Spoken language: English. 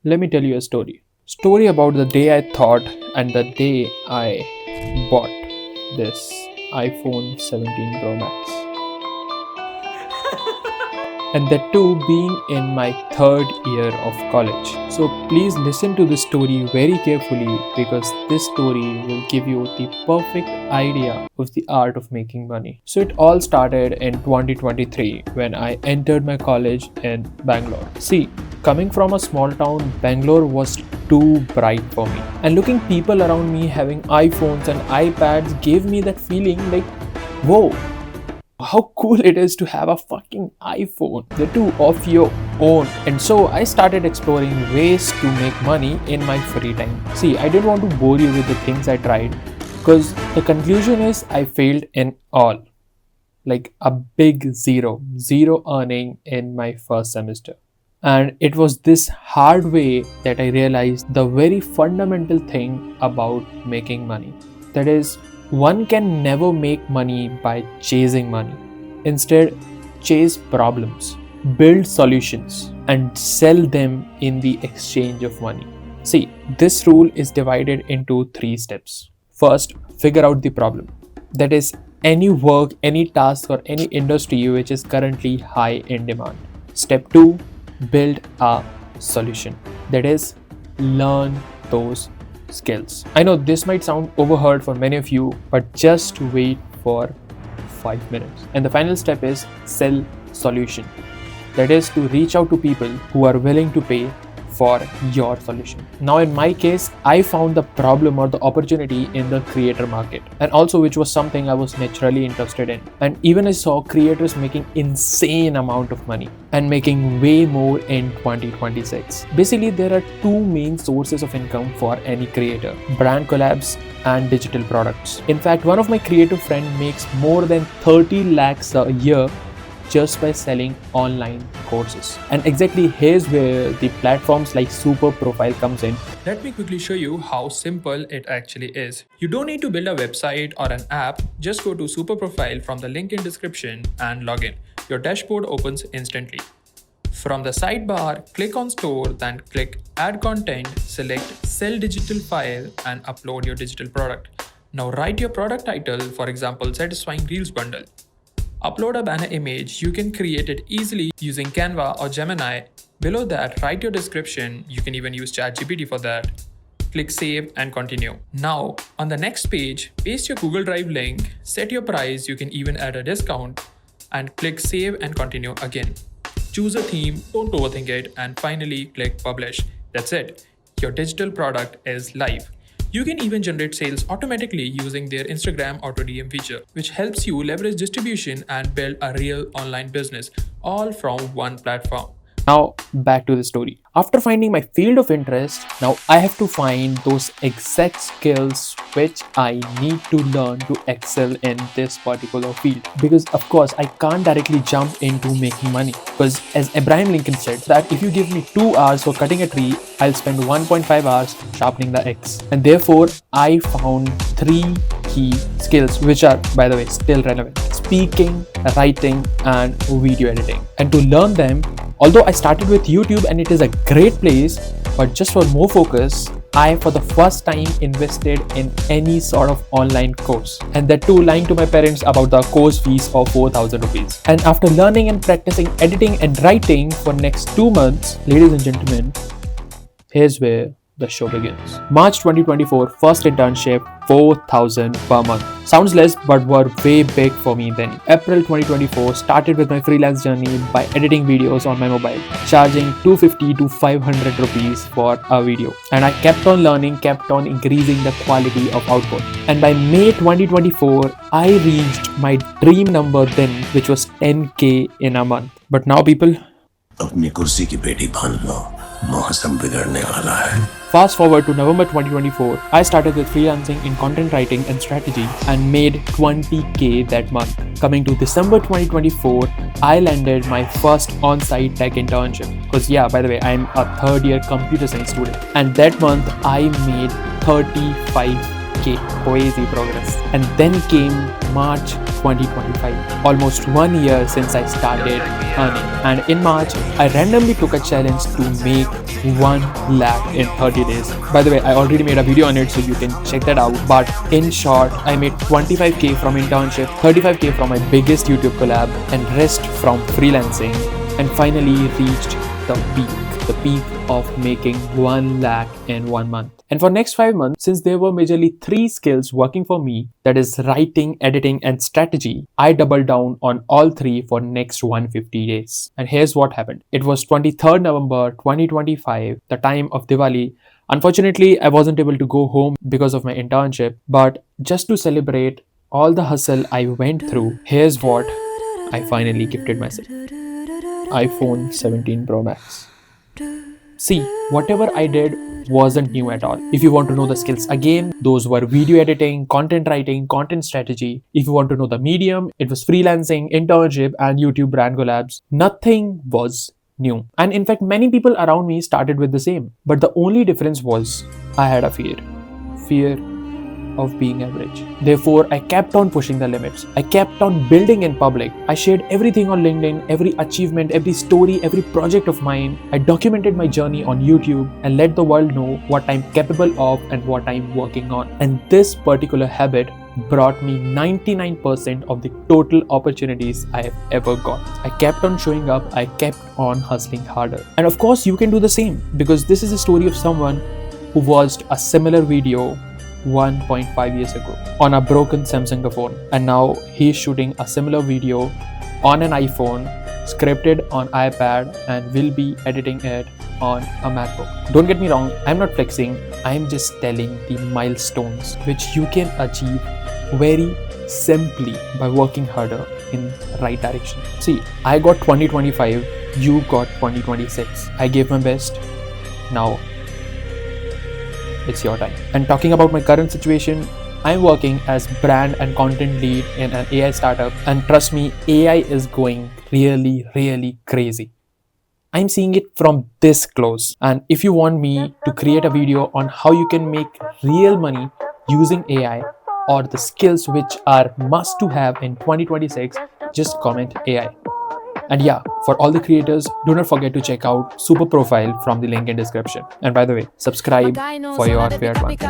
Let me tell you a story. Story about the day I thought and the day I bought this iPhone 17 Pro Max. And that too being in my third year of college. So please listen to this story very carefully because this story will give you the perfect idea of the art of making money. So it all started in 2023 when I entered my college in Bangalore. See, coming from a small town, Bangalore was too bright for me. And looking people around me having iPhones and iPads gave me that feeling like, whoa, how cool it is to have a fucking iPhone, the two of your own. And so I started exploring ways to make money in my free time. See, I didn't want to bore you with the things I tried because the conclusion is I failed in all. Like a big zero earning in my first semester. And it was this hard way that I realized the very fundamental thing about making money. That is, one can never make money by chasing money. Instead, chase problems, build solutions, and sell them in the exchange of money. See, this rule is divided into 3 steps. First, figure out the problem. That is, any work, any task, or any industry which is currently high in demand. Step 2, build a solution. That is, learn those skills. I know this might sound overheard for many of you, but just wait for 5 minutes. And the final step is sell solution. That is to reach out to people who are willing to pay for your solution. Now in my case, I found the problem or the opportunity in the creator market, and also which was something I was naturally interested in. And even I saw creators making insane amount of money and making way more in 2026. Basically, there are 2 main sources of income for any creator: brand collabs and digital products. In fact, one of my creative friend makes more than 30 lakhs a year just by selling online courses. And exactly here's where the platforms like Super Profile comes in. Let me quickly show you how simple it actually is. You don't need to build a website or an app, just go to Super Profile from the link in description and log in. Your dashboard opens instantly. From the sidebar, click on Store, then click Add Content, select Sell Digital File and upload your digital product. Now write your product title, for example, Satisfying Reels Bundle. Upload a banner image. You can create it easily using Canva or Gemini. Below that, write your description. You can even use ChatGPT for that. Click Save and Continue. Now, on the next page, paste your Google Drive link, set your price. You can even add a discount and click Save and Continue again. Choose a theme, don't overthink it, and finally click Publish. That's it. Your digital product is live. You can even generate sales automatically using their Instagram auto DM feature, which helps you leverage distribution and build a real online business, all from one platform. Now back to the story. After finding my field of interest, now I have to find those exact skills which I need to learn to excel in this particular field. Because of course I can't directly jump into making money. Because as Abraham Lincoln said that if you give me 2 hours for cutting a tree, I'll spend 1.5 hours sharpening the axe. And therefore I found 3 key skills which are, by the way, still relevant: speaking, writing, and video editing. And to learn them, although I started with YouTube and it is a great place, but just for more focus, I for the first time invested in any sort of online course, and that too lying to my parents about the course fees of 4,000 rupees. And after learning and practicing editing and writing for next 2 months, ladies and gentlemen, here's where the show begins. March 2024, first internship, 4,000 per month. Sounds less, but were way big for me then. April 2024, started with my freelance journey by editing videos on my mobile, charging 250 to 500 rupees for a video. And I kept on learning, kept on increasing the quality of output. And by May 2024, I reached my dream number then, which was 10K in a month. But now people, अपनी कुर्सी की पेटी बांध लो, मौसम बिगड़ने वाला है. Fast forward to November 2024, I started with freelancing in content writing and strategy and made 20K that month. Coming to December 2024, I landed my first on-site tech internship. Because yeah, by the way, I'm a 3rd year computer science student. And that month I made 35K Okay, crazy progress. And then came March 2025, almost 1 year since I started earning. And in March, I randomly took a challenge to make 1 lakh in 30 days. By the way, I already made a video on it, so you can check that out. But in short, I made 25k from internship, 35k from my biggest YouTube collab, and rest from freelancing, and finally reached the peak of making 1 lakh in 1 month. And for next 5 months, since there were majorly 3 skills working for me, that is writing, editing, and strategy, I doubled down on all 3 for next 150 days. And here's what happened. It was 23rd November 2025, the time of Diwali. Unfortunately, I wasn't able to go home because of my internship, but just to celebrate all the hustle I went through, here's what I finally gifted myself. iPhone 17 Pro Max. See, whatever I did wasn't new at all. If you want to know the skills again, those were video editing, content writing, content strategy. If you want to know the medium, it was freelancing, internship, and YouTube brand collabs. Nothing was new. And in fact, many people around me started with the same. But the only difference was I had a fear. Fear of being average. Therefore, I kept on pushing the limits. I kept on building in public. I shared everything on LinkedIn, every achievement, every story, every project of mine. I documented my journey on YouTube and let the world know what I'm capable of and what I'm working on. And this particular habit brought me 99% of the total opportunities I have ever got. I kept on showing up. I kept on hustling harder. And of course, you can do the same, because this is a story of someone who watched a similar video 1.5 years ago on a broken Samsung phone, and now he's shooting a similar video on an iPhone, scripted on iPad, and will be editing it on a MacBook. Don't get me wrong, I'm not flexing, I'm just telling the milestones which you can achieve very simply by working harder in the right direction. See, I got 2025, you got 2026. I gave my best. Now it's your time. And talking about my current situation, I'm working as brand and content lead in an AI startup, and trust me, AI is going really crazy. I'm seeing it from this close. And if you want me to create a video on how you can make real money using AI, or the skills which are must to have in 2026, just comment AI. And yeah, for all the creators, do not forget to check out Super Profile from the link in description. And by the way, subscribe for your fair advantage.